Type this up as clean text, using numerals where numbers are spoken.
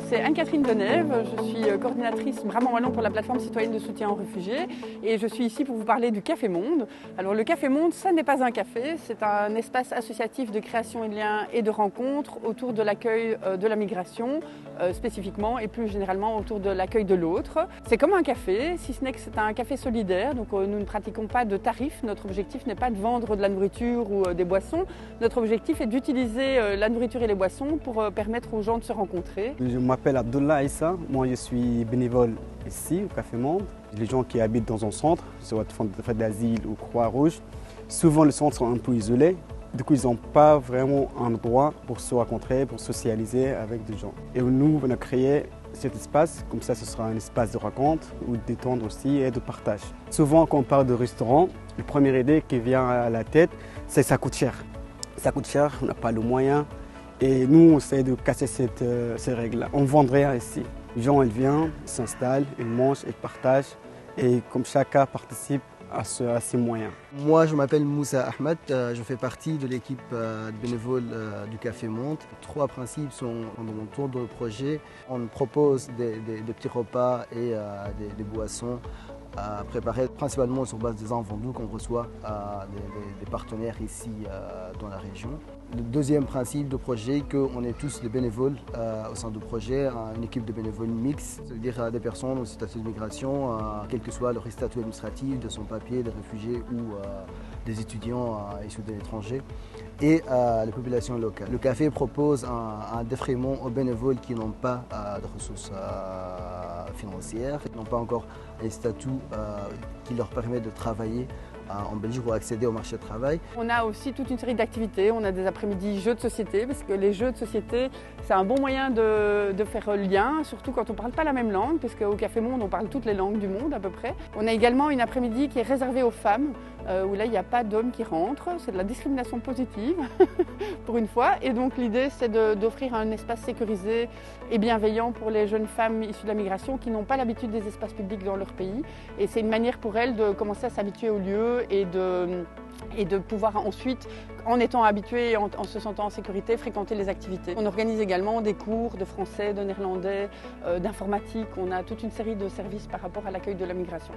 c'est Anne-Catherine Denève, je suis coordinatrice Brabant Wallon pour la plateforme citoyenne de soutien aux réfugiés et je suis ici pour vous parler du Café Monde. Alors le Café Monde, ça n'est pas un café, c'est un espace associatif de création et de liens et de rencontres autour de l'accueil de la migration spécifiquement et plus généralement autour de l'accueil de l'autre. C'est comme un café, si ce n'est que c'est un café solidaire, donc nous ne pratiquons pas de tarifs, notre objectif n'est pas de vendre de la nourriture ou des boissons, notre objectif est d'utiliser la nourriture et les boissons pour permettre aux gens de se rencontrer. Je m'appelle Abdullah Issa, moi je suis bénévole ici au Café Monde. Les gens qui habitent dans un centre, soit de d'asile ou Croix-Rouge, souvent les centres sont un peu isolés. Du coup, ils n'ont pas vraiment un endroit pour se rencontrer, pour socialiser avec des gens. Et nous, on a créé cet espace, comme ça ce sera un espace de rencontre, ou de détente aussi et de partage. Souvent, quand on parle de restaurant, la première idée qui vient à la tête, c'est que ça coûte cher. Ça coûte cher, on n'a pas le moyen. Et nous, on essaie de casser ces règles-là. On ne vend rien ici. Les gens, ils viennent, ils s'installent, ils mangent, ils partagent. Et comme chacun participe à ses moyens. Moi, je m'appelle Moussa Ahmed, je fais partie de l'équipe de bénévoles du Café Monde. 3 principes sont dans mon tour de projet. On propose des petits repas et des boissons préparées principalement sur base des invendus qu'on reçoit des partenaires ici dans la région. Le deuxième principe de projet, qu'on est tous des bénévoles au sein du projet, une équipe de bénévoles mixte, c'est-à-dire des personnes en situation de migration, quel que soit leur statut administratif, de son papier, des réfugiés ou des étudiants issus de l'étranger, et les populations locales. Le café propose un défraiement aux bénévoles qui n'ont pas de ressources financières, qui n'ont pas encore un statut qui leur permet de travailler en Belgique ou accéder au marché du travail. On a aussi toute une série d'activités, on a des après-midi jeux de société, parce que les jeux de société, c'est un bon moyen de faire lien, surtout quand on ne parle pas la même langue, parce qu'au Café Monde, on parle toutes les langues du monde à peu près. On a également une après-midi qui est réservée aux femmes, où là, il n'y a pas d'hommes qui rentrent, c'est de la discrimination positive, pour une fois. Et donc l'idée, c'est d'offrir un espace sécurisé et bienveillant pour les jeunes femmes issues de la migration qui n'ont pas l'habitude des espaces publics dans leur pays. Et c'est une manière pour elles de commencer à s'habituer au lieu et de pouvoir ensuite, en étant habitués et en se sentant en sécurité, fréquenter les activités. On organise également des cours de français, de néerlandais, d'informatique. On a toute une série de services par rapport à l'accueil de la migration.